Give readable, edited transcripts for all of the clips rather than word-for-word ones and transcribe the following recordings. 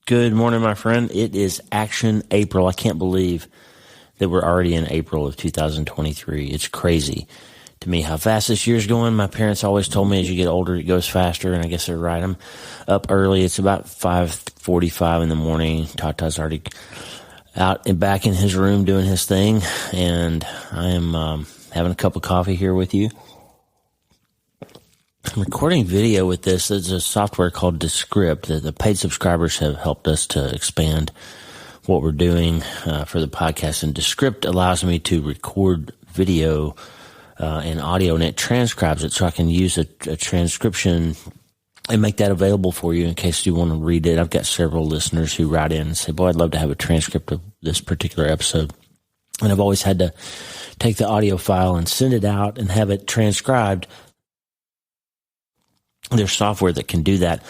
Good morning, my friend. It is Action April. I can't believe that we're already in April of 2023. It's crazy to me how fast this year's going. My parents always told me as you get older, it goes faster, and I guess they're right. I'm up early. It's about 5:45 in the morning. Tata's already out and back in his room doing his thing, and I am having a cup of coffee here with you. I'm recording video with this. There's a software called Descript that the paid subscribers have helped us to expand what we're doing for the podcast. And Descript allows me to record video and audio, and it transcribes it so I can use a transcription and make that available for you in case you want to read it. I've got several listeners who write in and say, boy, I'd love to have a transcript of this particular episode. And I've always had to take the audio file and send it out and have it transcribed. There's software that can do that,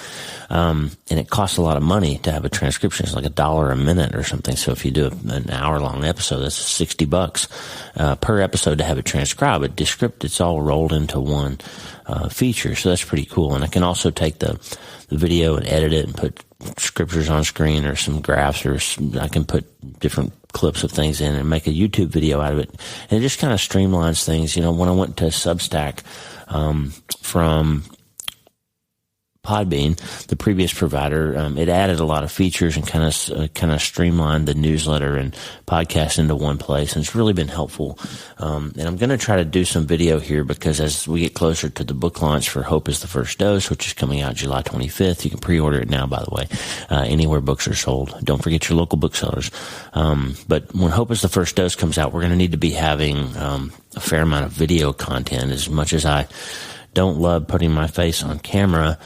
and it costs a lot of money to have a transcription. It's like $1 a minute or something. So if you do an hour-long episode, that's $60 per episode to have it transcribed. But Descript, it's all rolled into one feature, so that's pretty cool. And I can also take the video and edit it and put scriptures on screen or some graphs, or I can put different clips of things in and make a YouTube video out of it. And it just kind of streamlines things. You know, when I went to Substack from Podbean, the previous provider, it added a lot of features and kind of streamlined the newsletter and podcast into one place, and it's really been helpful. And I'm going to try to do some video here because as we get closer to the book launch for Hope is the First Dose, which is coming out July 25th, you can pre-order it now, by the way, anywhere books are sold. Don't forget your local booksellers. But when Hope is the First Dose comes out, we're going to need to be having a fair amount of video content. As much as I don't love putting my face on camera,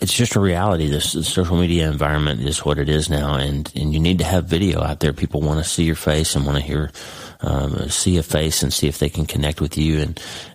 it's just a reality. The social media environment is what it is now, and you need to have video out there. People want to see your face and want to see a face and see if they can connect with you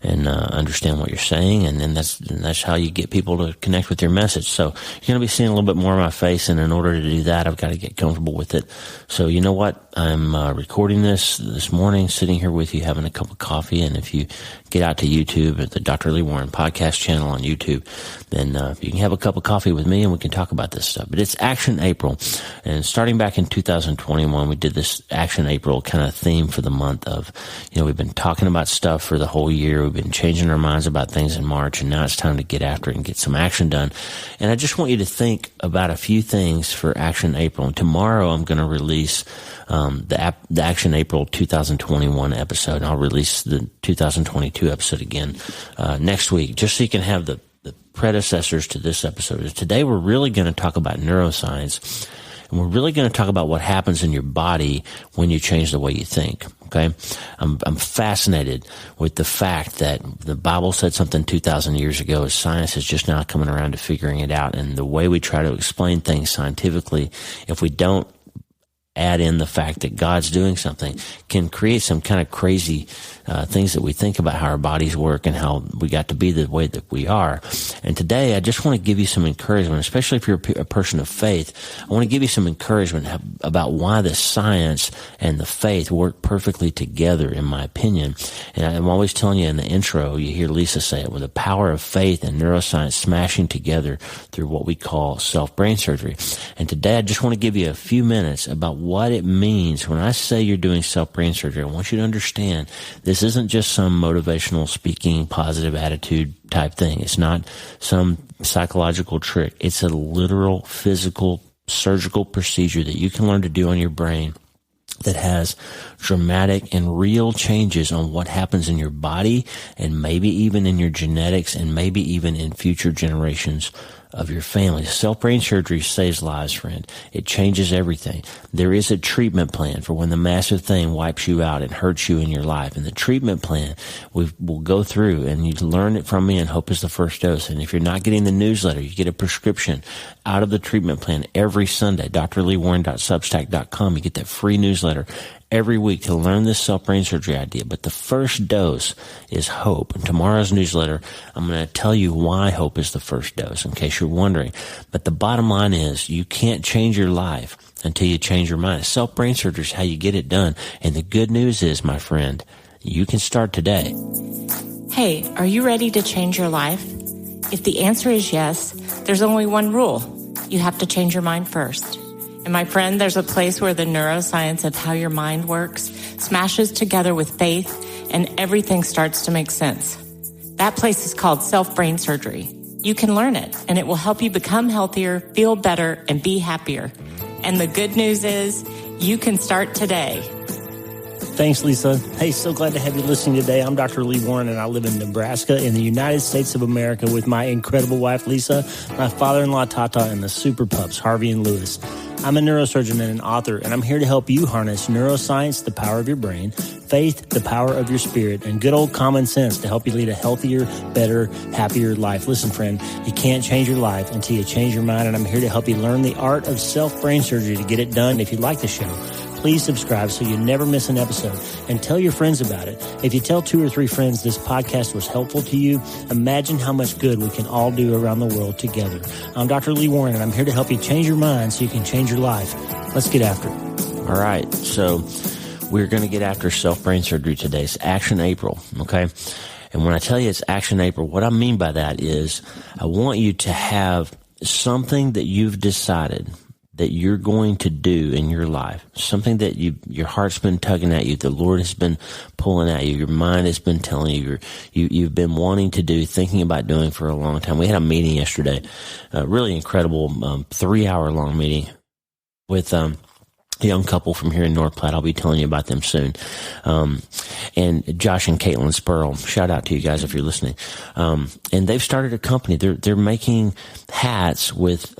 and understand what you're saying, and then that's how you get people to connect with your message. So you're going to be seeing a little bit more of my face, and in order to do that, I've got to get comfortable with it. So you know what? I'm recording this morning, sitting here with you, having a cup of coffee, and if you get out to YouTube at the Dr. Lee Warren podcast channel on YouTube, then you can have a cup of coffee with me and we can talk about this stuff. But it's Action April, and starting back in 2021, we did this Action April kind of theme for the month of, we've been talking about stuff for the whole year. We've been changing our minds about things in March, and now it's time to get after it and get some action done. And I just want you to think about a few things for Action April. And tomorrow I'm going to release the Action April 2021 episode, and I'll release the 2022 episode again next week, just so you can have the predecessors to this episode. Today we're really going to talk about neuroscience, and we're really going to talk about what happens in your body when you change the way you think. Okay, I'm fascinated with the fact that the Bible said something 2,000 years ago. Science is just now coming around to figuring it out, and the way we try to explain things scientifically, if we don't add in the fact that God's doing something, can create some kind of crazy things that we think about how our bodies work and how we got to be the way that we are. And today, I just want to give you some encouragement, especially if you're a person of faith. I want to give you some encouragement about why the science and the faith work perfectly together, in my opinion. And I'm always telling you in the intro, you hear Lisa say it, with the power of faith and neuroscience smashing together through what we call self-brain surgery. And today, I just want to give you a few minutes about what it means when I say you're doing self-brain surgery. I want you to understand this isn't just some motivational speaking, positive attitude type thing. It's not some psychological trick. It's a literal, physical, surgical procedure that you can learn to do on your brain that has dramatic and real changes on what happens in your body, and maybe even in your genetics, and maybe even in future generations of your family. Self-brain surgery saves lives, friend. It changes everything. There is a treatment plan for when the massive thing wipes you out and hurts you in your life. And the treatment plan we'll go through, and you learn it from me, and Hope is the First Dose. And if you're not getting the newsletter, you get a prescription out of the treatment plan every Sunday, drleewarren.substack.com. You get that free newsletter every week to learn this self-brain surgery idea. But the first dose is hope. In tomorrow's newsletter, I'm going to tell you why hope is the first dose, in case you're wondering. But the bottom line is you can't change your life until you change your mind. Self-brain surgery is how you get it done. And the good news is, my friend, you can start today. Hey, are you ready to change your life? If the answer is yes, there's only one rule. you have to change your mind first. And my friend, there's a place where the neuroscience of how your mind works smashes together with faith and everything starts to make sense. That place is called self-brain surgery. You can learn it, and it will help you become healthier, feel better, and be happier. And the good news is you can start today. Thanks, Lisa. Hey, so glad to have you listening today. I'm Dr. Lee Warren, and I live in Nebraska in the United States of America with my incredible wife, Lisa, my father-in-law, Tata, and the super pups, Harvey and Lewis. I'm a neurosurgeon and an author, and I'm here to help you harness neuroscience, the power of your brain, faith, the power of your spirit, and good old common sense to help you lead a healthier, better, happier life. Listen, friend, you can't change your life until you change your mind, and I'm here to help you learn the art of self-brain surgery to get it done. If you like the show, please subscribe so you never miss an episode, and tell your friends about it. If you tell 2 or 3 friends this podcast was helpful to you, imagine how much good we can all do around the world together. I'm Dr. Lee Warren, and I'm here to help you change your mind so you can change your life. Let's get after it. All right, so we're going to get after self-brain surgery today. It's Action April, okay? And when I tell you it's Action April, what I mean by that is I want you to have something that you've decided that you're going to do in your life, something that your heart's been tugging at you, the Lord has been pulling at you, your mind has been telling you, you've been wanting to do, thinking about doing for a long time. We had a meeting yesterday, a really incredible 3-hour-long meeting with a young couple from here in North Platte. I'll be telling you about them soon. And Josh and Caitlin Spurl, shout out to you guys if you're listening. And they've started a company. They're making hats with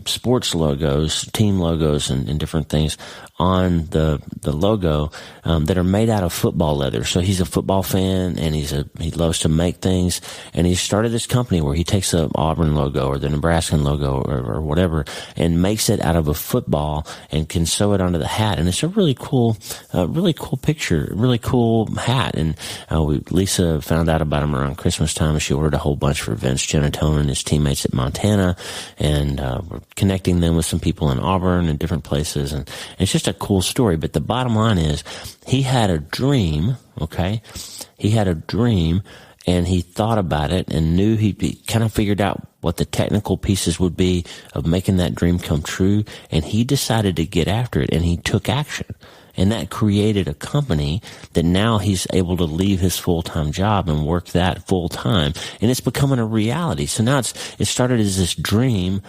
sports logos, team logos, and different things on the logo that are made out of football leather. So he's a football fan, and he loves to make things, and he started this company where he takes the Auburn logo or the Nebraskan logo or whatever and makes it out of a football and can sew it onto the hat. And it's a really cool picture, really cool hat. And Lisa found out about him around Christmas time, and she ordered a whole bunch for Vince Genatone and his teammates at Montana, and we're connecting them with some people in Auburn and different places, and it's just a cool story. But the bottom line is he had a dream, okay? He had a dream, and he thought about it and knew he kind of figured out what the technical pieces would be of making that dream come true, and he decided to get after it, and he took action. And that created a company that now he's able to leave his full-time job and work that full-time. And it's becoming a reality. So now it started as this dream,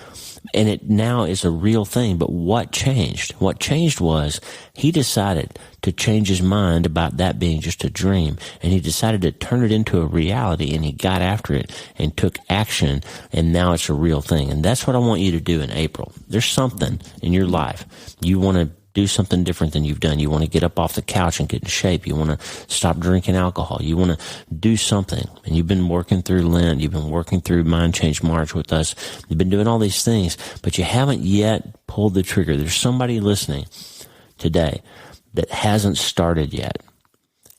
and it now is a real thing. But what changed? What changed was he decided to change his mind about that being just a dream. And he decided to turn it into a reality, and he got after it and took action, and now it's a real thing. And that's what I want you to do in April. There's something in your life you want to do, something different than you've done. You want to get up off the couch and get in shape. You want to stop drinking alcohol. You want to do something. And you've been working through Lent. You've been working through Mind Change March with us. You've been doing all these things, but you haven't yet pulled the trigger. There's somebody listening today that hasn't started yet.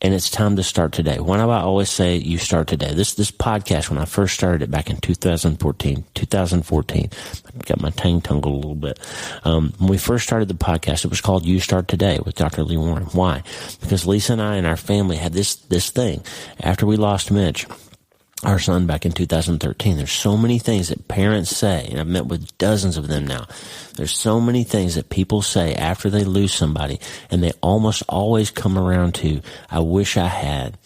And it's time to start today. Why do I always say you start today? This podcast, when I first started it back in 2014, I got my tongue tangled a little bit. When we first started the podcast, it was called You Start Today with Dr. Lee Warren. Why? Because Lisa and I and our family had this thing. After we lost Mitch, our son, back in 2013, there's so many things that parents say, and I've met with dozens of them now. There's so many things that people say after they lose somebody, and they almost always come around to, I wish I had.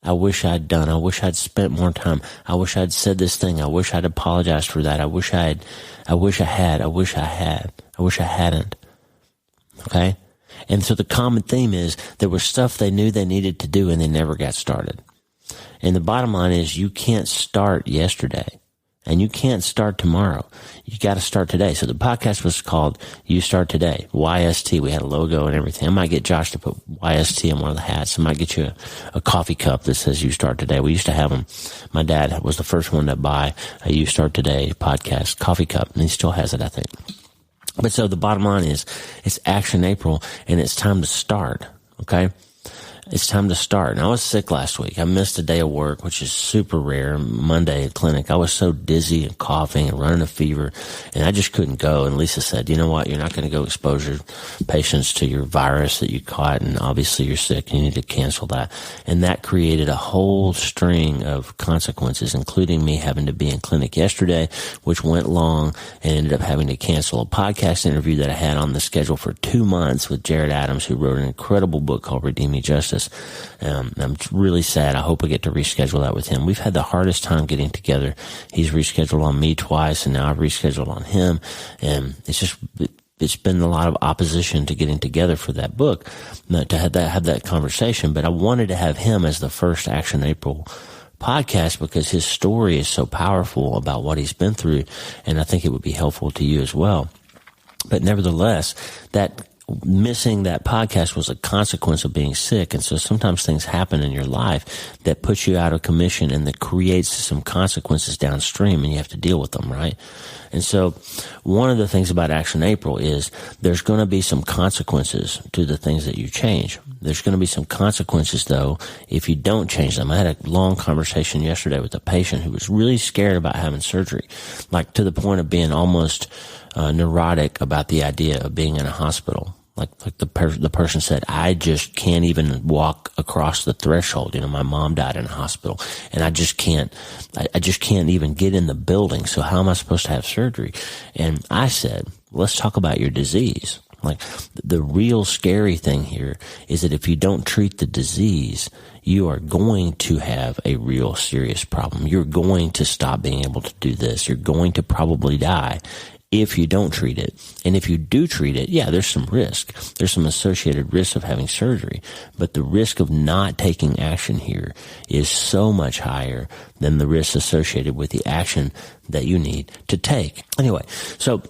I wish I'd done. I wish I'd spent more time. I wish I'd said this thing. I wish I'd apologized for that. I wish I had. I wish I hadn't. Okay? And so the common theme is there was stuff they knew they needed to do and they never got started. And the bottom line is you can't start yesterday and you can't start tomorrow. You got to start today. So the podcast was called You Start Today, YST. We had a logo and everything. I might get Josh to put YST on one of the hats. I might get you a coffee cup that says You Start Today. We used to have them. My dad was the first one to buy a You Start Today podcast coffee cup, and he still has it, I think. But so the bottom line is it's Action April, and it's time to start, okay? it's time to start. And I was sick last week. I missed a day of work, which is super rare. Monday at clinic, I was so dizzy and coughing and running a fever, and I just couldn't go. And Lisa said, you know what? You're not going to go expose your patients to your virus that you caught, and obviously you're sick. You need to cancel that. And that created a whole string of consequences, including me having to be in clinic yesterday, which went long, and ended up having to cancel a podcast interview that I had on the schedule for 2 months with Jared Adams, who wrote an incredible book called Redeeming Justice. I'm really sad. I hope I get to reschedule that with him. We've had the hardest time getting together. He's rescheduled on me twice, and now I've rescheduled on him. And it's been a lot of opposition to getting together for that book, to have that conversation. But I wanted to have him as the first Action April podcast because his story is so powerful about what he's been through, and I think it would be helpful to you as well. But nevertheless, missing that podcast was a consequence of being sick. And so sometimes things happen in your life that puts you out of commission and that creates some consequences downstream, and you have to deal with them, right? And so one of the things about Action April is there's going to be some consequences to the things that you change. There's going to be some consequences, though, if you don't change them. I had a long conversation yesterday with a patient who was really scared about having surgery, like to the point of being almost neurotic about the idea of being in a hospital. Like the person said, I just can't even walk across the threshold. You know, my mom died in a hospital, and I just can't even get in the building. So how am I supposed to have surgery? And I said, let's talk about your disease. Like, the real scary thing here is that if you don't treat the disease, you are going to have a real serious problem. You're going to stop being able to do this. You're going to probably die if you don't treat it. And if you do treat it, yeah, there's some risk. There's some associated risk of having surgery. But the risk of not taking action here is so much higher than the risk associated with the action that you need to take. Anyway, so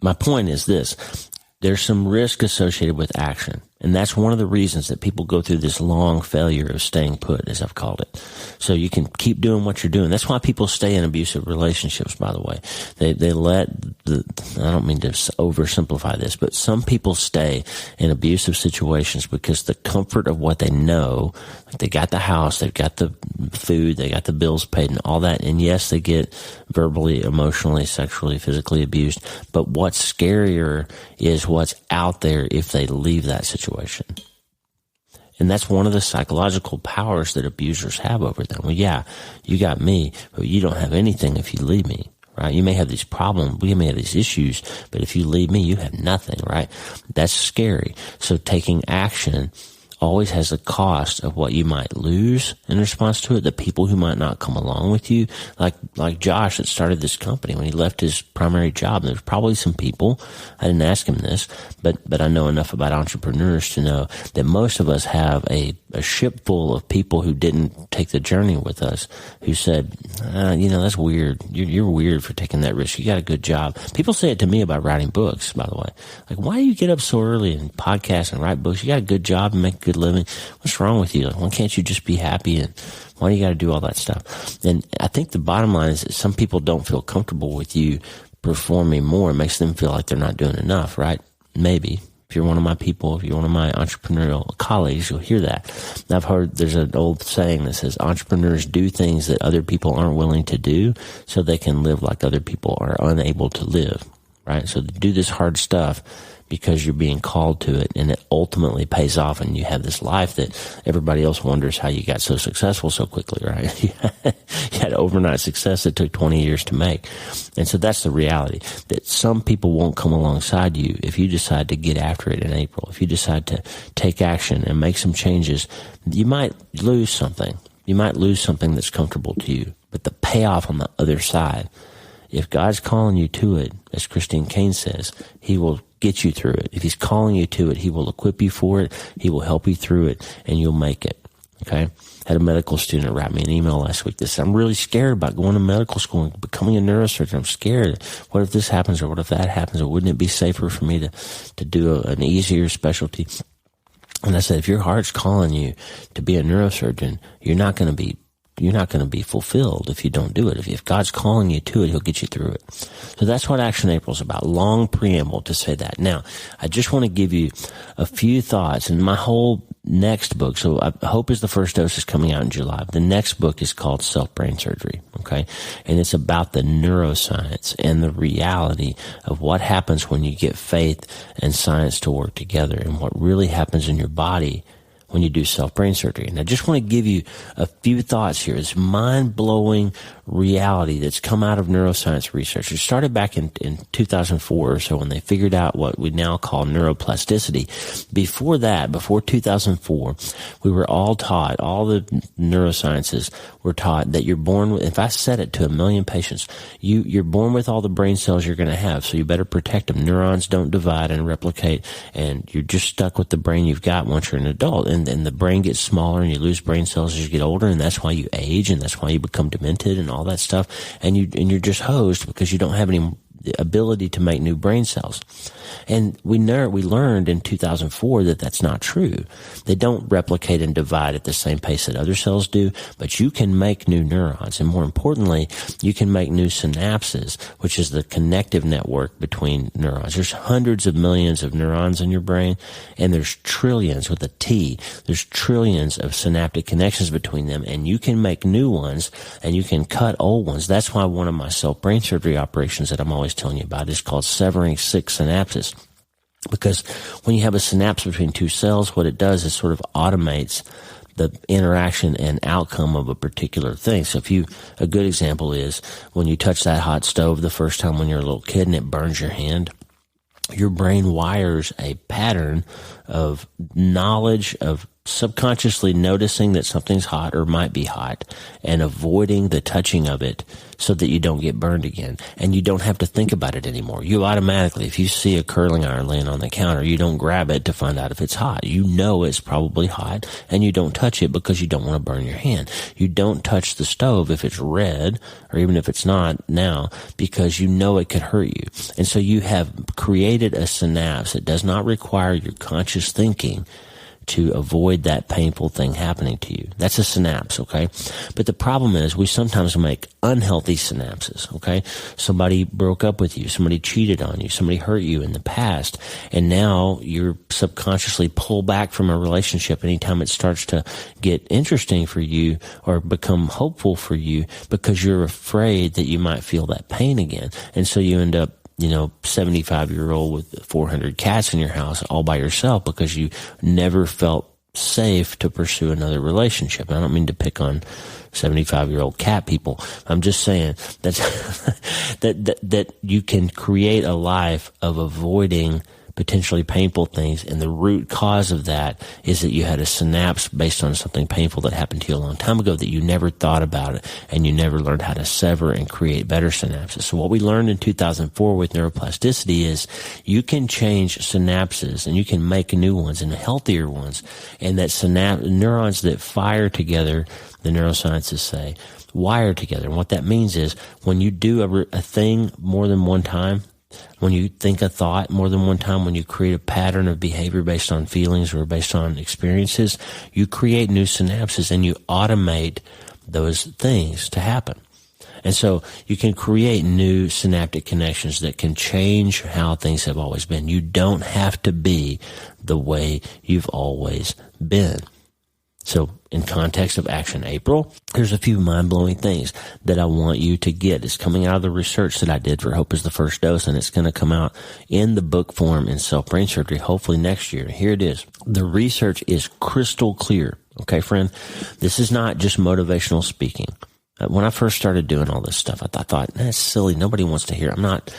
my point is this. There's some risk associated with action. And that's one of the reasons that people go through this long failure of staying put, as I've called it. So you can keep doing what you're doing. That's why people stay in abusive relationships, by the way. They let I don't mean to oversimplify this, but some people stay in abusive situations because the comfort of what they know, like they got the house, they've got the food, they got the bills paid and all that. And yes, they get verbally, emotionally, sexually, physically abused. But what's scarier is what's out there if they leave that situation. And that's one of the psychological powers that abusers have over them. Well, yeah, you got me, but you don't have anything if you leave me, right? You may have these problems, we may have these issues, but if you leave me, you have nothing, right? That's scary. So taking action always has a cost of what you might lose in response to it, the people who might not come along with you, like Josh that started this company when he left his primary job. There's probably some people, I didn't ask him this, but I know enough about entrepreneurs to know that most of us have a ship full of people who didn't take the journey with us, who said, that's weird. You're weird for taking that risk. You got a good job. People say it to me about writing books, by the way. Like, why do you get up so early and podcast and write books? You got a good job and make a good living. What's wrong with you? Like, why can't you just be happy? And why do you got to do all that stuff? And I think the bottom line is that some people don't feel comfortable with you performing more. It makes them feel like they're not doing enough, right? Maybe. If you're one of my people, if you're one of my entrepreneurial colleagues, you'll hear that. And I've heard there's an old saying that says entrepreneurs do things that other people aren't willing to do so they can live like other people are unable to live, right? So do this hard stuff because you're being called to it, and it ultimately pays off, and you have this life that everybody else wonders how you got so successful so quickly, right? You had overnight success that took 20 years to make. And so that's the reality, that some people won't come alongside you if you decide to get after it in April. If you decide to take action and make some changes, you might lose something. You might lose something that's comfortable to you, but the payoff on the other side, if God's calling you to it, as Christine Caine says, He will get you through it. If He's calling you to it, He will equip you for it. He will help you through it, and you'll make it. Okay? Had a medical student write me an email last week that said, I'm really scared about going to medical school and becoming a neurosurgeon. I'm scared. What if this happens, or what if that happens, or wouldn't it be safer for me to do an easier specialty? And I said, if your heart's calling you to be a neurosurgeon, you're not going to be you're not going to be fulfilled if you don't do it. If God's calling you to it, He'll get you through it. So that's what Action April is about. Long preamble to say that. Now, I just want to give you a few thoughts, and my whole next book, so Hope is the First Dose, is coming out in July. The next book is called Self-Brain Surgery, okay? And it's about the neuroscience and the reality of what happens when you get faith and science to work together, and what really happens in your body when you do self-brain surgery. And I just want to give you a few thoughts here. It's mind-blowing reality that's come out of neuroscience research. It started back in 2004 or so when they figured out what we now call neuroplasticity. Before that, before 2004, we were all taught, all the neurosciences were taught that you're born with, if I said it to 1 million patients, you're born with all the brain cells you're going to have, so you better protect them. Neurons don't divide and replicate, and you're just stuck with the brain you've got once you're an adult. And the brain gets smaller and you lose brain cells as you get older, and that's why you age, and that's why you become demented and all that stuff. And you're just hosed because you don't have any ability to make new brain cells. And we learned in 2004 that that's not true. They don't replicate and divide at the same pace that other cells do, but you can make new neurons. And more importantly, you can make new synapses, which is the connective network between neurons. There's hundreds of millions of neurons in your brain, and there's trillions with a T. There's trillions of synaptic connections between them, and you can make new ones, and you can cut old ones. That's why one of my self-brain surgery operations that I'm always telling you about is called severing 6 synapses. Because when you have a synapse between two cells, what it does is sort of automates the interaction and outcome of a particular thing. So a good example is when you touch that hot stove the first time when you're a little kid and it burns your hand, your brain wires a pattern of knowledge of subconsciously noticing that something's hot or might be hot and avoiding the touching of it so that you don't get burned again. And you don't have to think about it anymore. You automatically, if you see a curling iron laying on the counter, you don't grab it to find out if it's hot. You know it's probably hot, and you don't touch it because you don't want to burn your hand. You don't touch the stove if it's red, or even if it's not now, because you know it could hurt you. And so you have created a synapse that does not require your conscious thinking to avoid that painful thing happening to you. That's a synapse, okay? But the problem is we sometimes make unhealthy synapses, okay? Somebody broke up with you, somebody cheated on you, somebody hurt you in the past, and now you're subconsciously pulled back from a relationship anytime it starts to get interesting for you or become hopeful for you because you're afraid that you might feel that pain again. And so you end up 75-year-old with 400 cats in your house all by yourself because you never felt safe to pursue another relationship. And I don't mean to pick on 75-year-old cat people. I'm just saying that you can create a life of avoiding potentially painful things, and the root cause of that is that you had a synapse based on something painful that happened to you a long time ago that you never thought about it, and you never learned how to sever and create better synapses. So what we learned in 2004 with neuroplasticity is you can change synapses and you can make new ones and healthier ones, and that neurons that fire together, the neurosciences say, wire together. And what that means is when you do a thing more than one time, when you think a thought more than one time, when you create a pattern of behavior based on feelings or based on experiences, you create new synapses and you automate those things to happen. And so you can create new synaptic connections that can change how things have always been. You don't have to be the way you've always been. So in context of Action April, there's a few mind-blowing things that I want you to get. It's coming out of the research that I did for Hope is the First Dose, and it's going to come out in the book form in Self-Brain Surgery, hopefully next year. Here it is. The research is crystal clear. Okay, friend? This is not just motivational speaking. When I first started doing all this stuff, I thought, that's silly. Nobody wants to hear it. I'm not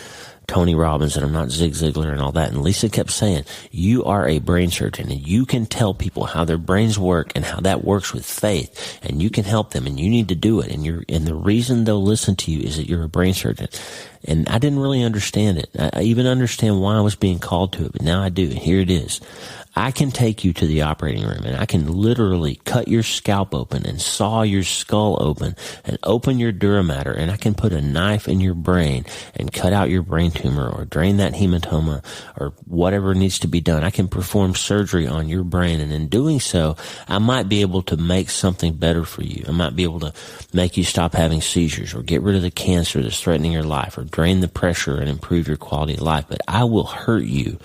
Tony Robbins and I'm not Zig Ziglar and all that. And Lisa kept saying, you are a brain surgeon and you can tell people how their brains work and how that works with faith, and you can help them and you need to do it. And the reason they'll listen to you is that you're a brain surgeon. And I didn't really understand it. I even understand why I was being called to it, but now I do. Here it is. I can take you to the operating room and I can literally cut your scalp open and saw your skull open and open your dura mater, and I can put a knife in your brain and cut out your brain tumor or drain that hematoma or whatever needs to be done. I can perform surgery on your brain, and in doing so, I might be able to make something better for you. I might be able to make you stop having seizures or get rid of the cancer that's threatening your life or drain the pressure and improve your quality of life, but I will hurt you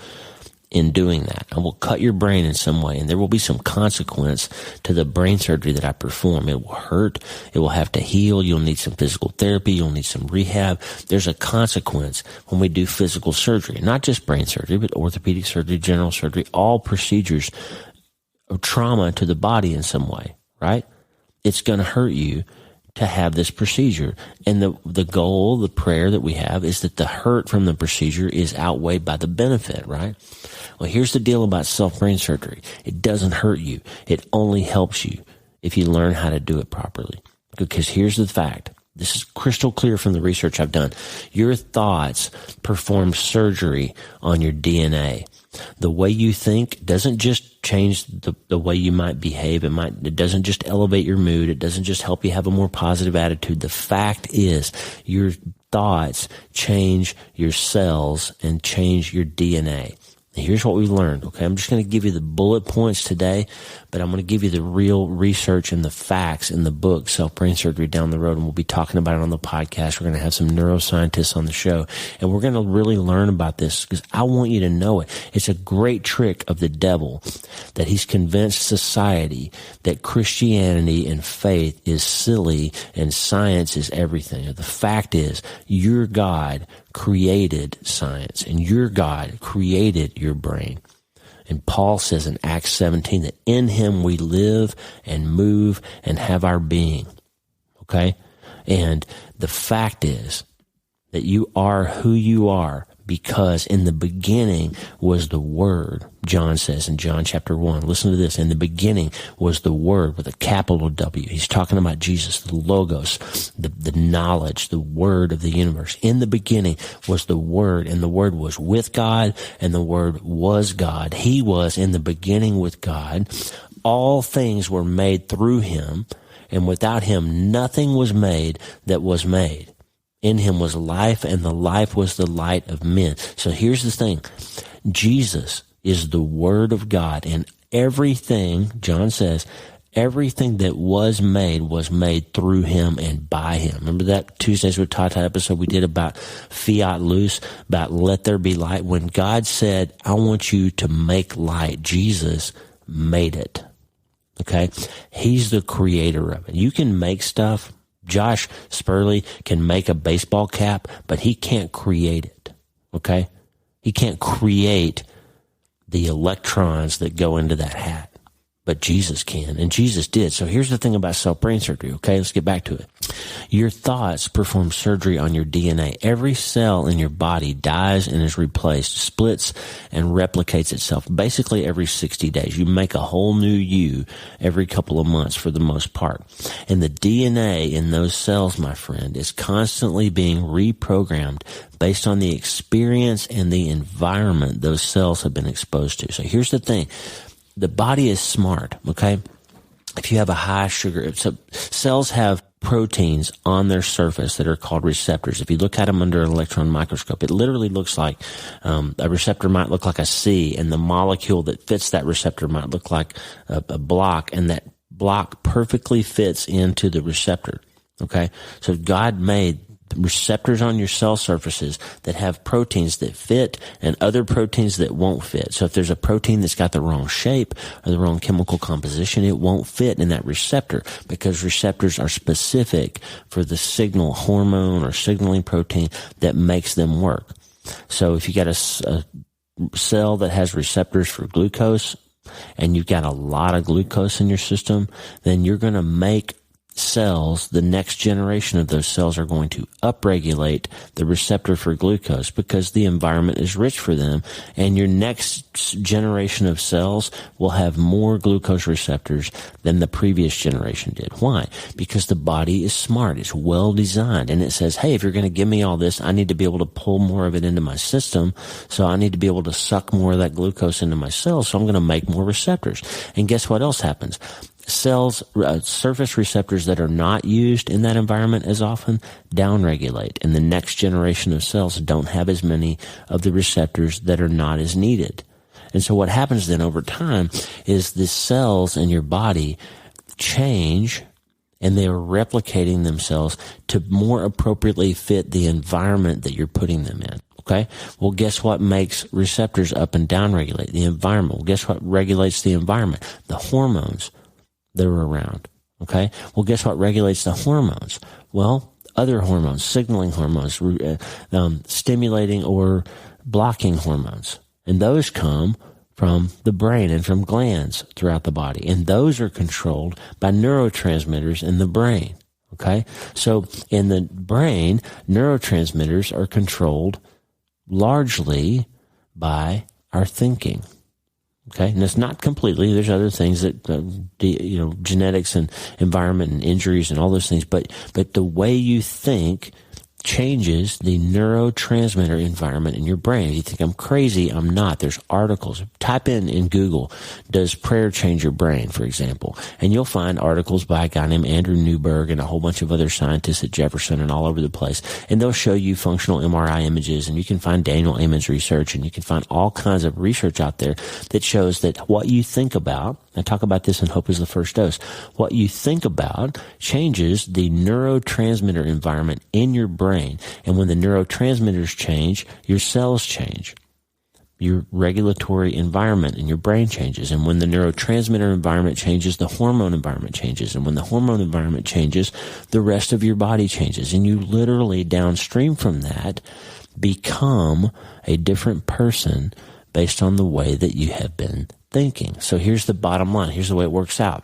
in doing that. I will cut your brain in some way, and there will be some consequence to the brain surgery that I perform. It will hurt. It will have to heal. You'll need some physical therapy. You'll need some rehab. There's a consequence when we do physical surgery, not just brain surgery, but orthopedic surgery, general surgery, all procedures of trauma to the body in some way, right? It's going to hurt you to have this procedure. And the goal, the prayer that we have is that the hurt from the procedure is outweighed by the benefit, right? Well, here's the deal about self-brain surgery. It doesn't hurt you. It only helps you if you learn how to do it properly. Because here's the fact. This is crystal clear from the research I've done. Your thoughts perform surgery on your DNA. The way you think doesn't just change the way you might behave. It doesn't just elevate your mood. It doesn't just help you have a more positive attitude. The fact is your thoughts change your cells and change your DNA. Here's what we learned, okay? I'm just going to give you the bullet points today, but I'm going to give you the real research and the facts in the book, Self-Brain Surgery, down the road, and we'll be talking about it on the podcast. We're going to have some neuroscientists on the show, and we're going to really learn about this because I want you to know it. It's a great trick of the devil that he's convinced society that Christianity and faith is silly and science is everything. The fact is, your God created science, and your God created your brain. And Paul says in Acts 17 that in him we live and move and have our being. Okay? And the fact is that you are who you are because in the beginning was the Word, John says in John chapter 1. Listen to this. In the beginning was the Word with a capital W. He's talking about Jesus, the Logos, the knowledge, the Word of the universe. In the beginning was the Word, and the Word was with God, and the Word was God. He was in the beginning with God. All things were made through him, and without him nothing was made that was made. In him was life, and the life was the light of men. So here's the thing. Jesus is the Word of God, and everything, John says, everything that was made through him and by him. Remember that Tuesdays with Tata episode we did about fiat lux, about let there be light? When God said, I want you to make light, Jesus made it. Okay? He's the creator of it. You can make stuff. Josh Spurley can make a baseball cap, but he can't create it, okay? He can't create the electrons that go into that hat, but Jesus can, and Jesus did. So here's the thing about self-brain surgery, okay? Let's get back to it. Your thoughts perform surgery on your DNA. Every cell in your body dies and is replaced, splits and replicates itself basically every 60 days. You make a whole new you every couple of months for the most part. And the DNA in those cells, my friend, is constantly being reprogrammed based on the experience and the environment those cells have been exposed to. So here's the thing. The body is smart, okay? If you have a high sugar, so cells have proteins on their surface that are called receptors. If you look at them under an electron microscope, it literally looks like a receptor might look like a C, and the molecule that fits that receptor might look like a block, and that block perfectly fits into the receptor. Okay? So God made receptors on your cell surfaces that have proteins that fit and other proteins that won't fit. So if there's a protein that's got the wrong shape or the wrong chemical composition, it won't fit in that receptor because receptors are specific for the signal hormone or signaling protein that makes them work. So if you got a cell that has receptors for glucose and you've got a lot of glucose in your system, then you're going to make cells, the next generation of those cells are going to upregulate the receptor for glucose because the environment is rich for them, and your next generation of cells will have more glucose receptors than the previous generation did. Why? Because the body is smart. It's well designed, and it says, hey, if you're going to give me all this, I need to be able to pull more of it into my system, so I need to be able to suck more of that glucose into my cells, so I'm going to make more receptors. And guess what else happens? Cells, surface receptors that are not used in that environment as often downregulate, and the next generation of cells don't have as many of the receptors that are not as needed. And so what happens then over time is the cells in your body change, and they are replicating themselves to more appropriately fit the environment that you're putting them in. Okay? Well, guess what makes receptors up and down regulate? The environment. Well, guess what regulates the environment? The hormones that are around. Okay? Well, guess what regulates the hormones? Well, other hormones, signaling hormones, stimulating or blocking hormones. And those come from the brain and from glands throughout the body. And those are controlled by neurotransmitters in the brain. Okay? So in the brain, neurotransmitters are controlled largely by our thinking. Okay, and it's not completely. There's other things that, genetics and environment and injuries and all those things. But the way you think changes the neurotransmitter environment in your brain. If you think I'm crazy, I'm not. There's articles. Type in Google, does prayer change your brain, for example? And you'll find articles by a guy named Andrew Newberg and a whole bunch of other scientists at Jefferson and all over the place. And they'll show you functional MRI images, and you can find Daniel Amen's research, and you can find all kinds of research out there that shows that what you think about, I talk about this in Hope is the First Dose, what you think about changes the neurotransmitter environment in your brain. And when the neurotransmitters change, your cells change. Your regulatory environment in your brain changes. And when the neurotransmitter environment changes, the hormone environment changes. And when the hormone environment changes, the rest of your body changes. And you literally, downstream from that, become a different person based on the way that you have been thinking. So here's the bottom line. Here's the way it works out.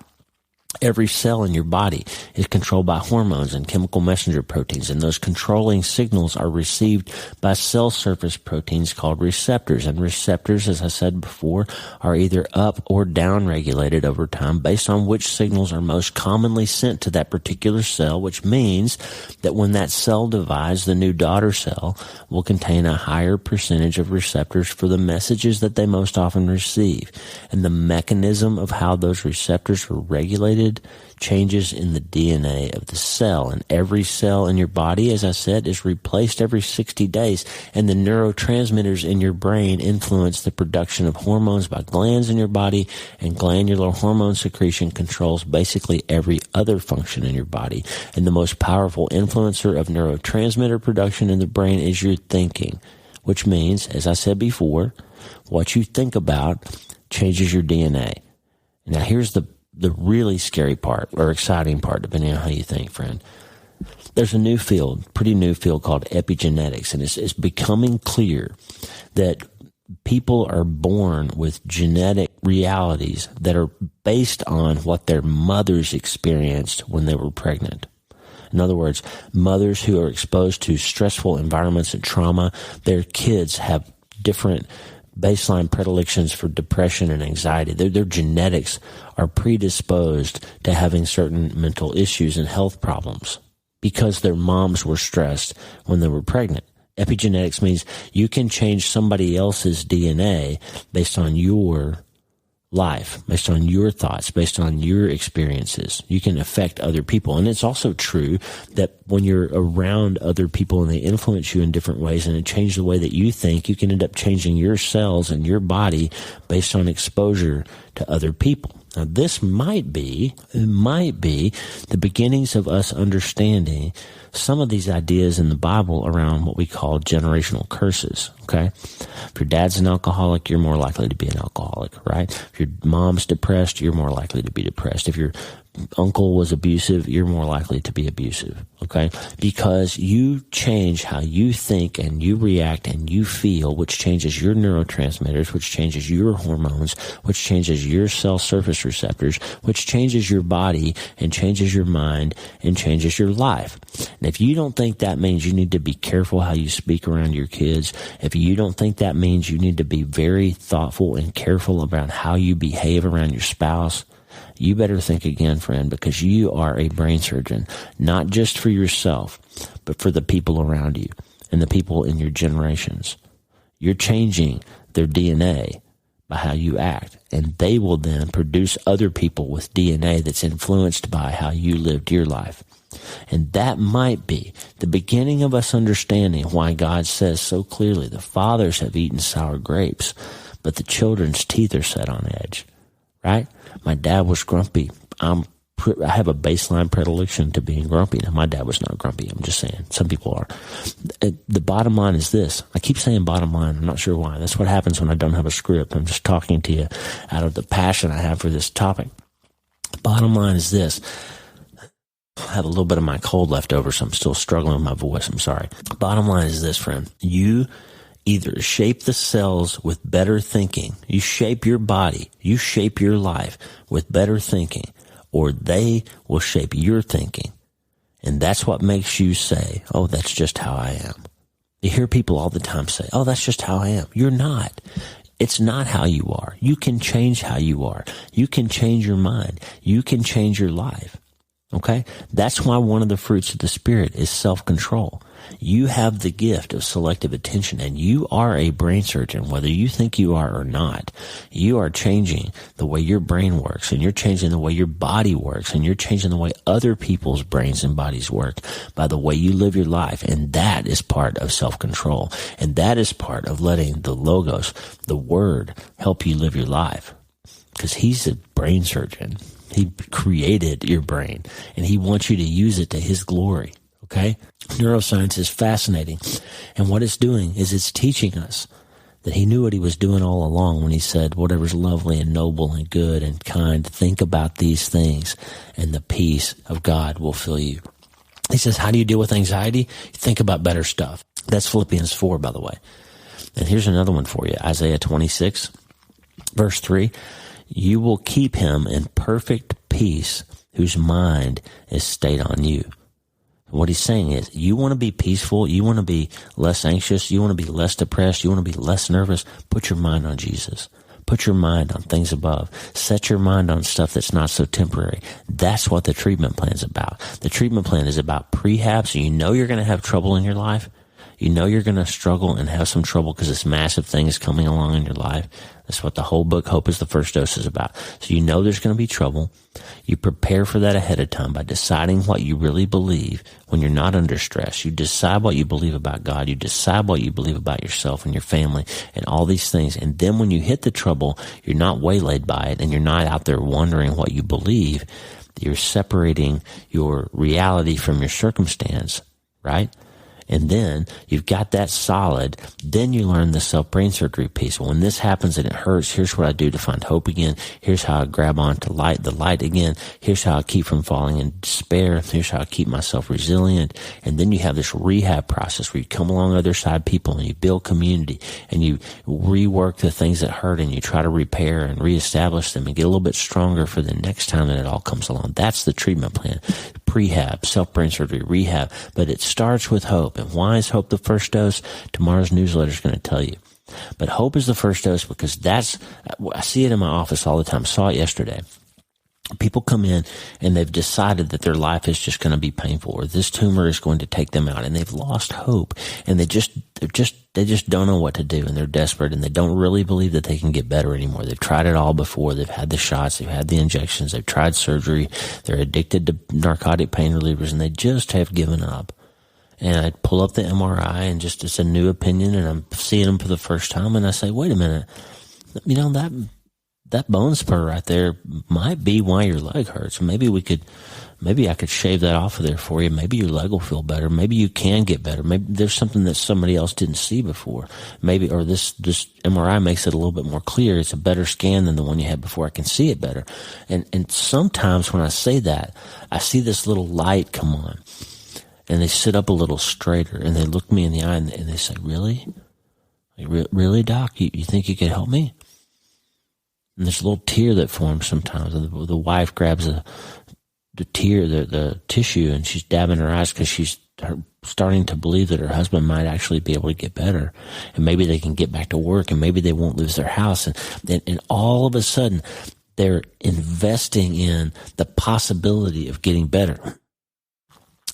Every cell in your body is controlled by hormones and chemical messenger proteins, and those controlling signals are received by cell surface proteins called receptors. And receptors, as I said before, are either up or down regulated over time based on which signals are most commonly sent to that particular cell, which means that when that cell divides, the new daughter cell will contain a higher percentage of receptors for the messages that they most often receive. And the mechanism of how those receptors are regulated changes in the DNA of the cell. And every cell in your body, as I said, is replaced every 60 days. And the neurotransmitters in your brain influence the production of hormones by glands in your body, and glandular hormone secretion controls basically every other function in your body. And the most powerful influencer of neurotransmitter production in the brain is your thinking, which means, as I said before, what you think about changes your DNA. Now, here's the really scary part, or exciting part, depending on how you think, friend. There's a new field, pretty new field called epigenetics, and it's becoming clear that people are born with genetic realities that are based on what their mothers experienced when they were pregnant. In other words, mothers who are exposed to stressful environments and trauma, their kids have different baseline predilections for depression and anxiety. Their genetics are predisposed to having certain mental issues and health problems because their moms were stressed when they were pregnant. Epigenetics means you can change somebody else's DNA based on your life, based on your thoughts, based on your experiences. You can affect other people. And it's also true that when you're around other people and they influence you in different ways and it changes the way that you think, you can end up changing your cells and your body based on exposure to other people. Now, this might be the beginnings of us understanding some of these ideas in the Bible around what we call generational curses, okay? If your dad's an alcoholic, you're more likely to be an alcoholic, right? If your mom's depressed, you're more likely to be depressed. If your uncle was abusive, you're more likely to be abusive, okay? Because you change how you think and you react and you feel, which changes your neurotransmitters, which changes your hormones, which changes your cell surface receptors, which changes your body and changes your mind and changes your life. And if you don't think that means you need to be careful how you speak around your kids, if you don't think that means you need to be very thoughtful and careful about how you behave around your spouse, you better think again, friend, because you are a brain surgeon, not just for yourself, but for the people around you and the people in your generations. You're changing their DNA by how you act, and they will then produce other people with DNA that's influenced by how you lived your life. And that might be the beginning of us understanding why God says so clearly, the fathers have eaten sour grapes, but the children's teeth are set on edge, right? My dad was grumpy. I have a baseline predilection to being grumpy. Now, my dad was not grumpy. I'm just saying. Some people are. The bottom line is this. I keep saying bottom line. I'm not sure why. That's what happens when I don't have a script. I'm just talking to you out of the passion I have for this topic. Bottom line is this. I have a little bit of my cold left over, so I'm still struggling with my voice. I'm sorry. Bottom line is this, friend. You either shape the cells with better thinking, you shape your body, you shape your life with better thinking, or they will shape your thinking. And that's what makes you say, oh, that's just how I am. You hear people all the time say, oh, that's just how I am. You're not. It's not how you are. You can change how you are. You can change your mind. You can change your life. Okay? That's why one of the fruits of the Spirit is self-control. You have the gift of selective attention, and you are a brain surgeon, whether you think you are or not. You are changing the way your brain works, and you're changing the way your body works, and you're changing the way other people's brains and bodies work by the way you live your life. And that is part of self-control. And that is part of letting the Logos, the Word, help you live your life. Because He's a brain surgeon. He created your brain, and He wants you to use it to His glory. Okay? Neuroscience is fascinating. And what it's doing is it's teaching us that He knew what He was doing all along when He said, whatever's lovely and noble and good and kind, think about these things, and the peace of God will fill you. He says, how do you deal with anxiety? Think about better stuff. That's Philippians 4, by the way. And here's another one for you. Isaiah 26, verse 3. You will keep him in perfect peace whose mind is stayed on you. What he's saying is, you want to be peaceful, you want to be less anxious, you want to be less depressed, you want to be less nervous, put your mind on Jesus. Put your mind on things above. Set your mind on stuff that's not so temporary. That's what the treatment plan is about. The treatment plan is about prehab, so you know you're going to have trouble in your life. You know you're going to struggle and have some trouble because this massive thing is coming along in your life. That's what the whole book, Hope is the First Dose, is about. So you know there's going to be trouble. You prepare for that ahead of time by deciding what you really believe when you're not under stress. You decide what you believe about God. You decide what you believe about yourself and your family and all these things. And then when you hit the trouble, you're not waylaid by it and you're not out there wondering what you believe. You're separating your reality from your circumstance, right? And then you've got that solid. Then you learn the self-brain surgery piece. When this happens and it hurts, here's what I do to find hope again. Here's how I grab onto the light again. Here's how I keep from falling in despair. Here's how I keep myself resilient. And then you have this rehab process where you come along other side people and you build community and you rework the things that hurt and you try to repair and reestablish them and get a little bit stronger for the next time that it all comes along. That's the treatment plan. Prehab, self-brain surgery, rehab. But it starts with hope. And why is hope the first dose? Tomorrow's newsletter is going to tell you. But hope is the first dose because I see it in my office all the time. Saw it yesterday. People come in and they've decided that their life is just going to be painful or this tumor is going to take them out and they've lost hope and they just don't know what to do and they're desperate and they don't really believe that they can get better anymore. They've tried it all before. They've had the shots. They've had the injections. They've tried surgery. They're addicted to narcotic pain relievers and they just have given up. And I pull up the MRI and just, it's a new opinion and I'm seeing them for the first time and I say, wait a minute, you know, that bone spur right there might be why your leg hurts. Maybe we could maybe I could shave that off of there for you. Maybe your leg will feel better. Maybe you can get better. Maybe there's something that somebody else didn't see before. Maybe, or this MRI makes it a little bit more clear. It's a better scan than the one you had before. I can see it better. And sometimes when I say that, I see this little light come on, and they sit up a little straighter, and they look me in the eye, and they say, really? Really, Doc? You think you could help me? And there's a little tear that forms sometimes. And the wife grabs the tissue, and she's dabbing her eyes because she's starting to believe that her husband might actually be able to get better. And maybe they can get back to work, and maybe they won't lose their house. And all of a sudden, they're investing in the possibility of getting better.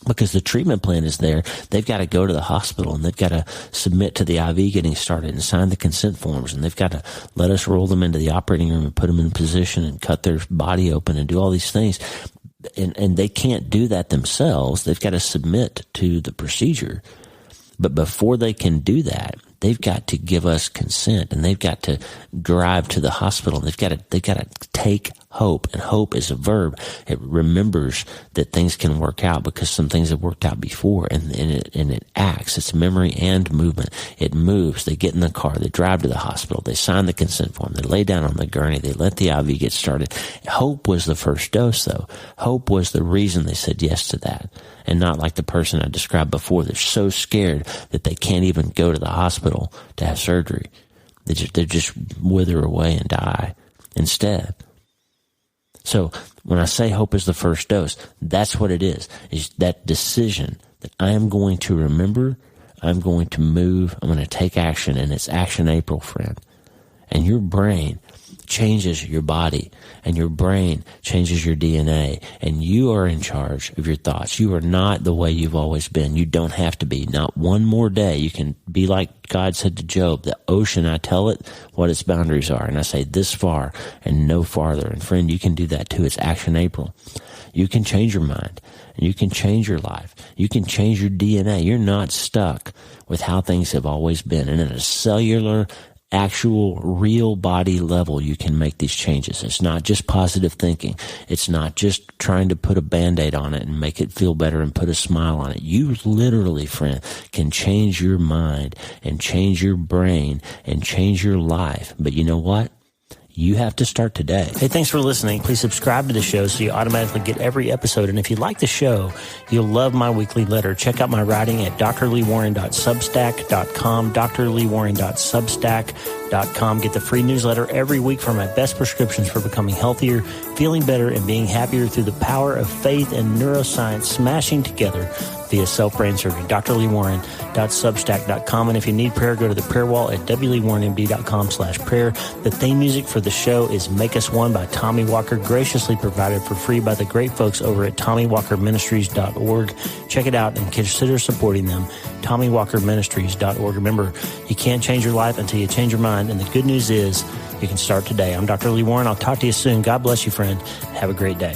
Because the treatment plan is there, they've got to go to the hospital, and they've got to submit to the IV getting started and sign the consent forms, and they've got to let us roll them into the operating room and put them in position and cut their body open and do all these things. And they can't do that themselves. They've got to submit to the procedure. But before they can do that, they've got to give us consent, and they've got to drive to the hospital. They've got to take hope, and hope is a verb. It remembers that things can work out because some things have worked out before, and it acts. It's memory and movement. It moves. They get in the car. They drive to the hospital. They sign the consent form. They lay down on the gurney. They let the IV get started. Hope was the first dose, though. Hope was the reason they said yes to that, and not like the person I described before. They're so scared that they can't even go to the hospital to have surgery. They just wither away and die instead. So when I say hope is the first dose, that's what it is that decision that I am going to remember, I'm going to move, I'm going to take action, and it's Action April, friend. And your brain changes your body, and your brain changes your DNA, and you are in charge of your thoughts. You are not the way you've always been. You don't have to be. Not one more day. You can be like God said to Job, the ocean, I tell it what its boundaries are, and I say this far and no farther. And friend, you can do that too. It's Action April. You can change your mind, and you can change your life. You can change your DNA. You're not stuck with how things have always been. And at a cellular, actual, real body level, you can make these changes. It's not just positive thinking. It's not just trying to put a Band-Aid on it and make it feel better and put a smile on it. You literally, friend, can change your mind and change your brain and change your life. But you know what? You have to start today. Hey, thanks for listening. Please subscribe to the show so you automatically get every episode. And if you like the show, you'll love my weekly letter. Check out my writing at drleewarren.substack.com, drleewarren.substack.com. Get the free newsletter every week for my best prescriptions for becoming healthier, feeling better, and being happier through the power of faith and neuroscience smashing together via self-brain surgery. drleewarren.substack.com. And if you need prayer, go to the prayer wall at wleewarrenmd.com/prayer. The theme music for the show is Make Us One by Tommy Walker, graciously provided for free by the great folks over at TommyWalkerMinistries.org. Check it out and consider supporting them. TommyWalkerMinistries.org. Remember, you can't change your life until you change your mind. And the good news is you can start today. I'm Dr. Lee Warren. I'll talk to you soon. God bless you, friend. Have a great day.